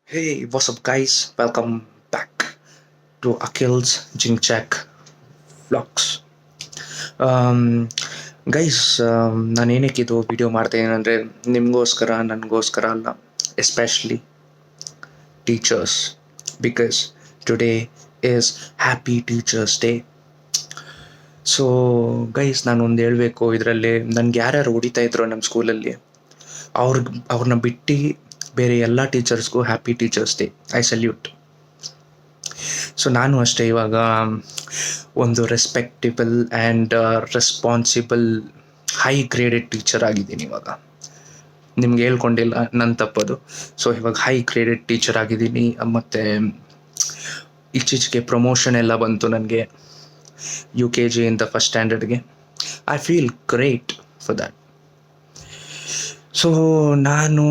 Hey, what's up, guys? Welcome back to Akhil's Jingchak Vlogs. Um, guys ನಾನು ಏನಕ್ಕೆ ಇದು video ಮಾಡ್ತಾ ಅಂದರೆ ನಿಮಗೋಸ್ಕರ ನನಗೋಸ್ಕರ ಅಲ್ಲ, especially teachers, because today is happy teachers day. So guys, ನಾನು ಒಂದು ಹೇಳಬೇಕು, ಇದರಲ್ಲಿ ನನಗೆ ಯಾರ್ಯಾರು ಹೊಡಿತಾ ಇದ್ರು ನಮ್ಮ ಸ್ಕೂಲಲ್ಲಿ ಅವ್ರನ್ನ ಬಿಟ್ಟು ಬೇರೆ ಎಲ್ಲ ಟೀಚರ್ಸ್ಗೂ happy teachers day. I salute. So ನಾನು ಅಷ್ಟೇ ಇವಾಗ ಒಂದು respectable and responsible high graded teacher ಆಗಿದ್ದೀನಿ ಇವಾಗ. ನಿಮ್ಗೆ ಹೇಳ್ಕೊಂಡಿಲ್ಲ, ನನ್ನ ತಪ್ಪದು. ಸೊ ಇವಾಗ ಹೈ ಗ್ರೇಡೆಡ್ ಟೀಚರ್ ಆಗಿದ್ದೀನಿ, ಮತ್ತು ಇತ್ತೀಚೆಗೆ ಪ್ರಮೋಷನ್ ಎಲ್ಲ ಬಂತು ನನಗೆ, UKG ಇಂದ ಫಸ್ಟ್ ಸ್ಟ್ಯಾಂಡರ್ಡ್ಗೆ. I feel great for that. So ನಾನು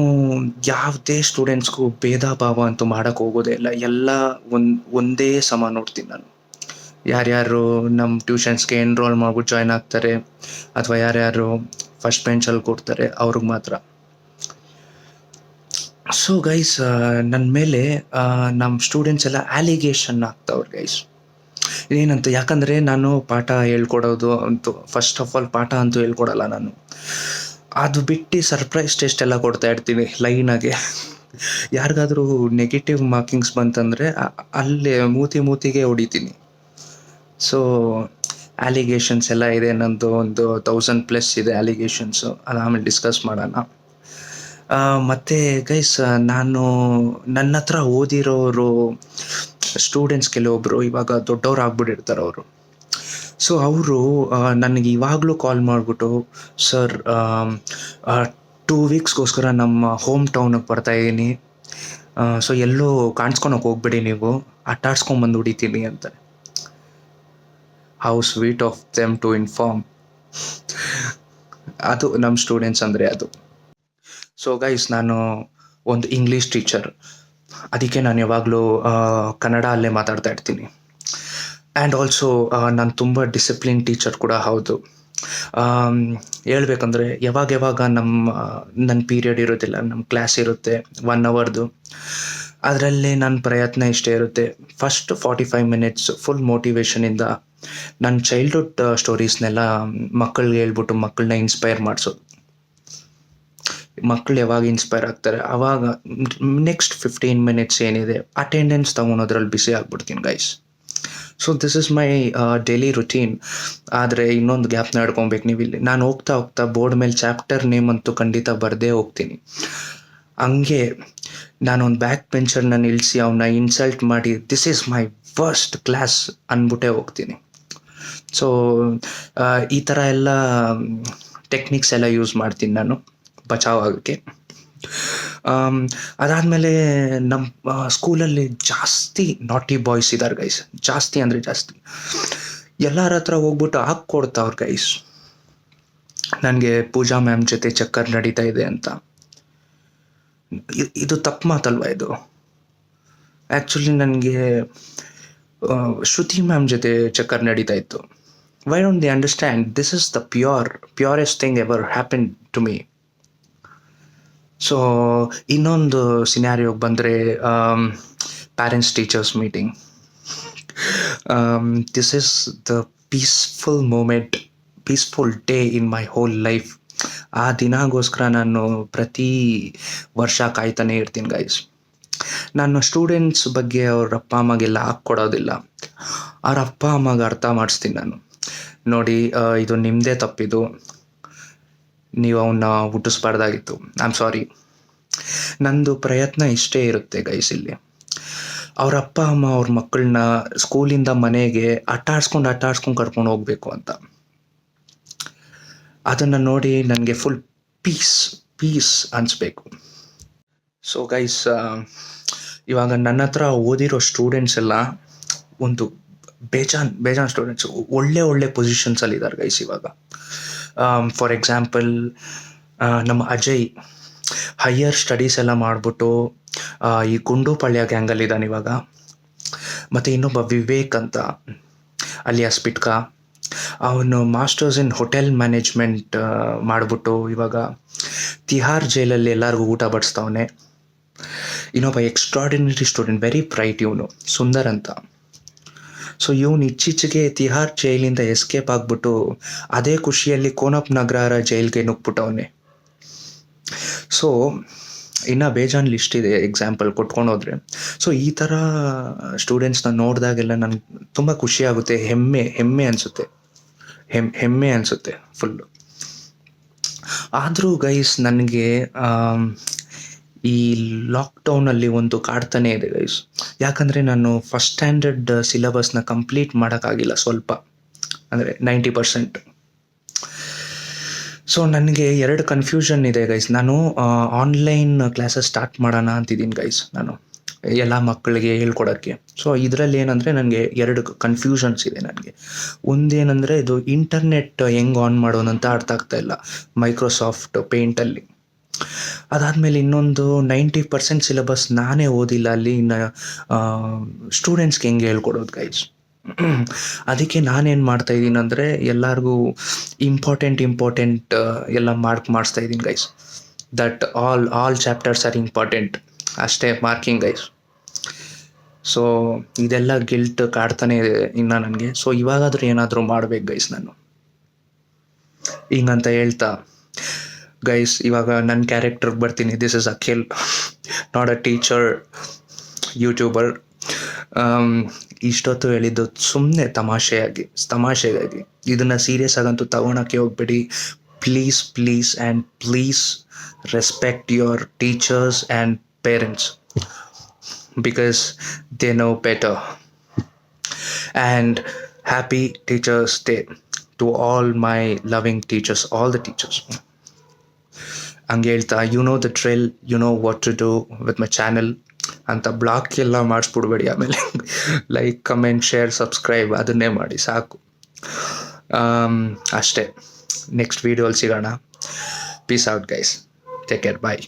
ಯಾವುದೇ ಸ್ಟೂಡೆಂಟ್ಸ್ಗೂ ಭೇದ ಭಾವ ಅಂತೂ ಮಾಡೋಕ್ಕೆ ಹೋಗೋದೇ ಇಲ್ಲ, ಎಲ್ಲ ಒಂದೇ ಸಮ ನೋಡ್ತೀನಿ ನಾನು. ಯಾರ್ಯಾರು ನಮ್ಮ ಟ್ಯೂಷನ್ಸ್ಗೆ ಎನ್ರೋಲ್ ಮಾಡ್ಬಿಟ್ಟು ಜಾಯ್ನ್ ಆಗ್ತಾರೆ ಅಥವಾ ಯಾರ್ಯಾರು ಫಸ್ಟ್ ಬೆಂಚಲ್ಲಿ ಕೊಡ್ತಾರೆ ಅವ್ರಿಗೆ ಮಾತ್ರ. ಸೊ ಗೈಸ್, ನನ್ನ ಮೇಲೆ ನಮ್ಮ ಸ್ಟೂಡೆಂಟ್ಸ್ ಎಲ್ಲ ಆಲಿಗೇಷನ್ ಆಗ್ತಾವ್ರೆ ಗೈಸ್. ಏನಂತ, ಯಾಕಂದರೆ ನಾನು ಪಾಠ ಹೇಳ್ಕೊಡೋದು ಅಂತೂ ಫಸ್ಟ್ ಆಫ್ ಆಲ್ ಪಾಠ ಅಂತೂ ಹೇಳ್ಕೊಡಲ್ಲ ನಾನು. ಅದು ಬಿಟ್ಟು ಸರ್ಪ್ರೈಸ್ ಟೆಸ್ಟ್ ಎಲ್ಲ ಕೊಡ್ತಾ ಇರ್ತೀನಿ ಲೈನಾಗೆ. ಯಾರಿಗಾದರೂ ನೆಗೆಟಿವ್ ಮಾರ್ಕಿಂಗ್ಸ್ ಬಂತಂದರೆ ಅಲ್ಲೇ ಮೂತಿಗೆ ಹೊಡಿತೀನಿ. ಸೊ ಆಲಿಗೇಷನ್ಸ್ ಎಲ್ಲ ಇದೆ, ನಂದು ಒಂದು 1000+ ಇದೆ ಆಲಿಗೇಷನ್ಸು. ಅದು ಆಮೇಲೆ ಡಿಸ್ಕಸ್ ಮಾಡೋಣ. ಮತ್ತು ಗೈಸ್, ನಾನು ನನ್ನ ಹತ್ರ ಓದಿರೋರು ಸ್ಟೂಡೆಂಟ್ಸ್ ಕೆಲವೊಬ್ಬರು ಇವಾಗ ದೊಡ್ಡವ್ರು ಆಗ್ಬಿಟ್ಟಿರ್ತಾರೆ ಅವರು. ಸೊ ಅವರು ನನಗೆ ಇವಾಗಲೂ ಕಾಲ್ ಮಾಡಿಬಿಟ್ಟು, ಸರ್ 2 ವೀಕ್ಸ್ಗೋಸ್ಕರ ನಮ್ಮ ಹೋಮ್ ಟೌನಿಗೆ ಬರ್ತಾಯಿದ್ದೀನಿ, ಸೊ ಎಲ್ಲೂ ಕಾಣಿಸ್ಕೊಳಕ್ಕೆ ಹೋಗ್ಬೇಡಿ, ನೀವು ಆಟಾಡ್ಸ್ಕೊಂಬಂದು ಹೊಡಿತೀನಿ ಅಂತಾರೆ. How sweet of them to inform. ಅದು ನಮ್ಮ ಸ್ಟೂಡೆಂಟ್ಸ್ ಅಂದರೆ ಅದು. ಸೊ ಗೈಸ್, ನಾನು ಒಂದು ಇಂಗ್ಲೀಷ್ ಟೀಚರ್, ಅದಕ್ಕೆ ನಾನು ಯಾವಾಗಲೂ ಕನ್ನಡ ಅಲ್ಲೇ ಮಾತಾಡ್ತಾ ಇರ್ತೀನಿ. ಆ್ಯಂಡ್ ಆಲ್ಸೋ ನಾನು ತುಂಬ ಡಿಸಿಪ್ಲಿನ್ ಟೀಚರ್ ಕೂಡ ಹೌದು. ಹೇಳ್ಬೇಕಂದ್ರೆ ಯಾವಾಗ ನನ್ನ ಪೀರಿಯಡ್ ಇರೋದಿಲ್ಲ, ನಮ್ಮ ಕ್ಲಾಸ್ ಇರುತ್ತೆ 1 ಅವರ್ದು. ಅದರಲ್ಲಿ ನನ್ನ ಪ್ರಯತ್ನ ಇಷ್ಟೇ ಇರುತ್ತೆ, ಫಸ್ಟ್ 45 ಮಿನಿಟ್ಸ್ ಫುಲ್ ಮೋಟಿವೇಶನಿಂದ ನನ್ನ ಚೈಲ್ಡ್ಹುಡ್ ಸ್ಟೋರೀಸ್ನೆಲ್ಲ ಮಕ್ಕಳಿಗೆ ಹೇಳ್ಬಿಟ್ಟು ಮಕ್ಕಳನ್ನ ಇನ್ಸ್ಪೈರ್ ಮಾಡಿಸೋದು. ಮಕ್ಕಳು ಯಾವಾಗ ಇನ್ಸ್ಪೈರ್ ಆಗ್ತಾರೆ ಆವಾಗ ನೆಕ್ಸ್ಟ್ 15 ಮಿನಿಟ್ಸ್ ಏನಿದೆ ಅಟೆಂಡೆನ್ಸ್ ತೊಗೊಳೋದ್ರಲ್ಲಿ ಬಿಸಿ ಆಗ್ಬಿಡ್ತೀನಿ guys. So this is my daily routine. ಆದರೆ ಇನ್ನೊಂದು ಗ್ಯಾಪ್ನ ಹಿಡ್ಕೊಬೇಕು ನೀವು ಇಲ್ಲಿ. ನಾನು ಹೋಗ್ತಾ ಬೋರ್ಡ್ ಮೇಲೆ ಚಾಪ್ಟರ್ ನೇಮ್ ಅಂತೂ ಖಂಡಿತ ಬರದೇ ಹೋಗ್ತೀನಿ. ಹಂಗೆ ನಾನೊಂದು ಬ್ಯಾಕ್ ಬೆಂಚರ್ನ ನಿಲ್ಲಿಸಿ ಅವನ್ನ ಇನ್ಸಲ್ಟ್ ಮಾಡಿ this is my first class ಅಂದ್ಬಿಟ್ಟೇ ಹೋಗ್ತೀನಿ. ಸೊ ಈ ಥರ ಎಲ್ಲ ಟೆಕ್ನಿಕ್ಸ್ ಎಲ್ಲ ಯೂಸ್ ಮಾಡ್ತೀನಿ ನಾನು ಬಚಾವ್ ಆಗೋಕ್ಕೆ. ಅದಾದಮೇಲೆ ನಮ್ಮ ಸ್ಕೂಲಲ್ಲಿ ಜಾಸ್ತಿ ನಾಟಿ ಬಾಯ್ಸ್ ಇದ್ದಾರೆ ಗೈಸ್, ಜಾಸ್ತಿ ಅಂದರೆ ಜಾಸ್ತಿ. ಎಲ್ಲರ ಹತ್ರ ಹೋಗ್ಬಿಟ್ಟು ಹಾಕ್ಕೊಡ್ತಾವ್ರು ಗೈಸ್, ನನಗೆ ಪೂಜಾ ಮ್ಯಾಮ್ ಜೊತೆ ಚಕ್ಕರ್ ನಡೀತಾ ಇದೆ ಅಂತ. ಇದು ತಪ್ಪು ಮಾತಲ್ವ ಇದು? ಆ್ಯಕ್ಚುಲಿ ನನಗೆ ಶ್ರುತಿ ಮ್ಯಾಮ್ ಜೊತೆ ಚಕ್ಕರ್ ನಡೀತಾ ಇತ್ತು. Why don't they understand? This is the purest thing ever happen to me. So ಇನ್ನೊಂದು ಸಿನಾರಿಯೋಗೆ ಬಂದರೆ, parents teachers meeting. This is the peaceful moment, peaceful day in my whole life. ಆ ದಿನಗೋಸ್ಕರ ನಾನು ಪ್ರತಿ ವರ್ಷ ಕಾಯ್ತಾನೆ ಇರ್ತೀನಿ ಗೈಸ್. ನಾನು ಸ್ಟೂಡೆಂಟ್ಸ್ ಬಗ್ಗೆ ಅವ್ರ ಅಪ್ಪ ಅಮ್ಮಾಗೆಲ್ಲ ಹಾಕ್ಕೊಡೋದಿಲ್ಲ, ಅವ್ರ ಅಪ್ಪ ಅಮ್ಮಗೆ ಅರ್ಥ ಮಾಡಿಸ್ತೀನಿ ನಾನು. ನೋಡಿ, ಇದು ನಿಮ್ಮದೇ ತಪ್ಪಿದು, ನೀವು ಅವನ್ನ ಹುಟ್ಟಿಸ್ಬಾರ್ದಾಗಿತ್ತು, ಐ ಆಮ್ ಸಾರಿ. ನಂದು ಪ್ರಯತ್ನ ಇಷ್ಟೇ ಇರುತ್ತೆ ಗೈಸ್ ಇಲ್ಲಿ. ಅವ್ರ ಅಪ್ಪ ಅಮ್ಮ ಅವ್ರ ಮಕ್ಕಳನ್ನ ಸ್ಕೂಲಿಂದ ಮನೆಗೆ ಆಟಾಡ್ಸ್ಕೊಂಡು ಕರ್ಕೊಂಡು ಹೋಗ್ಬೇಕು ಅಂತ. ಅದನ್ನು ನೋಡಿ ನನಗೆ ಫುಲ್ ಪೀಸ್ ಅನಿಸ್ಬೇಕು. ಸೊ ಗೈಸ್, ಇವಾಗ ನನ್ನ ಹತ್ರ ಓದಿರೋ ಸ್ಟೂಡೆಂಟ್ಸ್ ಎಲ್ಲ ಒಂದು ಬೇಜಾನ್ ಸ್ಟೂಡೆಂಟ್ಸ್ ಒಳ್ಳೆ ಪೊಸಿಷನ್ಸಲ್ಲಿದ್ದಾರೆ ಗೈಸ್ ಇವಾಗ. ಫಾರ್ ಎಕ್ಸಾಂಪಲ್, ನಮ್ಮ ಅಜಯ್ ಹೈಯರ್ ಸ್ಟಡೀಸ್ ಎಲ್ಲ ಮಾಡಿಬಿಟ್ಟು ಈ ಗುಂಡುಪಾಳ್ಯ ಗ್ಯಾಂಗಲ್ಲಿದ್ದಾನೆ ಇವಾಗ. ಮತ್ತು ಇನ್ನೊಬ್ಬ ವಿವೇಕ್ ಅಂತ ಅಲಿಯಾಸ್ ಪಿಟ್ಕಾ, ಅವನು ಮಾಸ್ಟರ್ಸ್ ಇನ್ ಹೋಟೆಲ್ ಮ್ಯಾನೇಜ್ಮೆಂಟ್ ಮಾಡಿಬಿಟ್ಟು ಇವಾಗ ತಿಹಾರ್ ಜೈಲಲ್ಲಿ ಎಲ್ಲರಿಗೂ ಊಟ ಬಡಿಸ್ತಾವನೆ. ಇನ್ನೊಬ್ಬ ಎಕ್ಸ್ಟ್ರಾಡಿನರಿ ಸ್ಟೂಡೆಂಟ್, ವೆರಿ ಬ್ರೈಟ್ ಇವನು, ಸುಂದರ್ ಅಂತ. ಸೊ ಇವನು ಇತ್ತೀಚೆಗೆ ತಿಹಾರ್ ಜೈಲಿಂದ ಎಸ್ಕೇಪ್ ಆಗಿಬಿಟ್ಟು ಅದೇ ಖುಷಿಯಲ್ಲಿ ಕೋನಪ್ ನಗರ ಜೈಲ್ಗೆ ನುಗ್ಬಿಟ್ಟವನ್ನೇ. ಸೊ ಇನ್ನು ಬೇಜಾನ್ ಲಿಸ್ಟ್ ಇದೆ ಎಕ್ಸಾಂಪಲ್ ಕೊಟ್ಕೊಂಡು ಹೋದರೆ. ಸೊ ಈ ಥರ ಸ್ಟೂಡೆಂಟ್ಸ್ನ ನೋಡಿದಾಗೆಲ್ಲ ನನಗೆ ತುಂಬ ಖುಷಿ ಆಗುತ್ತೆ, ಹೆಮ್ಮೆ ಅನಿಸುತ್ತೆ, ಹೆಮ್ಮೆ ಅನಿಸುತ್ತೆ ಫುಲ್ಲು. ಆದರೂ ಗೈಸ್ ನನಗೆ ಈ ಲಾಕ್ಡೌನಲ್ಲಿ ಒಂದು ಕಾಡ್ತಾನೆ ಇದೆ ಗೈಸ್. ಯಾಕಂದರೆ ನಾನು ಫಸ್ಟ್ ಸ್ಟ್ಯಾಂಡರ್ಡ್ ಸಿಲೆಬಸ್ನ ಕಂಪ್ಲೀಟ್ ಮಾಡೋಕ್ಕಾಗಿಲ್ಲ, ಸ್ವಲ್ಪ ಅಂದರೆ 90%. ಸೊ ನನಗೆ 2 ಕನ್ಫ್ಯೂಷನ್ ಇದೆ ಗೈಸ್. ನಾನು ಆನ್ಲೈನ್ ಕ್ಲಾಸಸ್ ಸ್ಟಾರ್ಟ್ ಮಾಡೋಣ ಅಂತಿದ್ದೀನಿ ಗೈಸ್, ನಾನು ಎಲ್ಲ ಮಕ್ಕಳಿಗೆ ಹೇಳ್ಕೊಡೋಕ್ಕೆ. ಸೊ ಇದರಲ್ಲಿ ಏನಂದರೆ ನನಗೆ 2 ಕನ್ಫ್ಯೂಷನ್ಸ್ ಇದೆ ನನಗೆ. ಒಂದೇನೆಂದರೆ ಇದು ಇಂಟರ್ನೆಟ್ ಹೆಂಗೆ ಆನ್ ಮಾಡೋದಂತ ಅರ್ಥ ಆಗ್ತಾಯಿಲ್ಲ ಮೈಕ್ರೋಸಾಫ್ಟ್ ಪೇಂಟಲ್ಲಿ. ಅದಾದಮೇಲೆ ಇನ್ನೊಂದು 90% ಸಿಲೆಬಸ್ ನಾನೇ ಓದಿಲ್ಲ ಅಲ್ಲಿ, ಇನ್ನು ಸ್ಟೂಡೆಂಟ್ಸ್ಗೆ ಹೆಂಗೆ ಹೇಳ್ಕೊಡೋದು ಗೈಸ್. ಅದಕ್ಕೆ ನಾನೇನು ಮಾಡ್ತಾಯಿದ್ದೀನಿ ಅಂದರೆ ಎಲ್ಲರಿಗೂ ಇಂಪಾರ್ಟೆಂಟ್ ಎಲ್ಲ ಮಾಡಿಸ್ತಾಯಿದ್ದೀನಿ guys. That all chapters are important, ಅಷ್ಟೇ ಮಾರ್ಕಿಂಗ್ ಗೈಸ್. ಸೊ ಇದೆಲ್ಲ ಗಿಲ್ಟ್ ಕಾಡ್ತಾನೆ ಇದೆ ಇನ್ನು ನನಗೆ. ಸೊ ಇವಾಗಾದರೂ ಏನಾದರೂ ಮಾಡಬೇಕು ಗೈಸ್ ನಾನು ಹಿಂಗಂತ ಹೇಳ್ತಾ. ಗೈಸ್ ಇವಾಗ ನನ್ನ ಕ್ಯಾರೆಕ್ಟರ್ಗೆ ಬರ್ತೀನಿ. This is Akhil, not a teacher, YouTuber. ಇಷ್ಟೊತ್ತು ಹೇಳಿದ್ದು ಸುಮ್ಮನೆ ತಮಾಷೆಗಾಗಿ. ಇದನ್ನು ಸೀರಿಯಸ್ ಆಗಂತೂ ತಗೊಳಕ್ಕೆ ಹೋಗ್ಬೇಡಿ. Please respect your teachers and parents, because they know better. And happy Teachers Day to all my loving teachers, all the teachers. ಹಂಗೆ ಹೇಳ್ತಾ, you know the thrill, you know what to do with my channel ಅಂತ blog ಎಲ್ಲ ಮಾಡಿಸ್ಬಿಡ್ಬೇಡಿ. ಆಮೇಲೆ like, comment, share, subscribe ಅದನ್ನೇ ಮಾಡಿ ಸಾಕು. ಅಷ್ಟೇ. ನೆಕ್ಸ್ಟ್ ವೀಡಿಯೋಲಿ ಸಿಗೋಣ. Peace out guys, take care, ಬಾಯ್.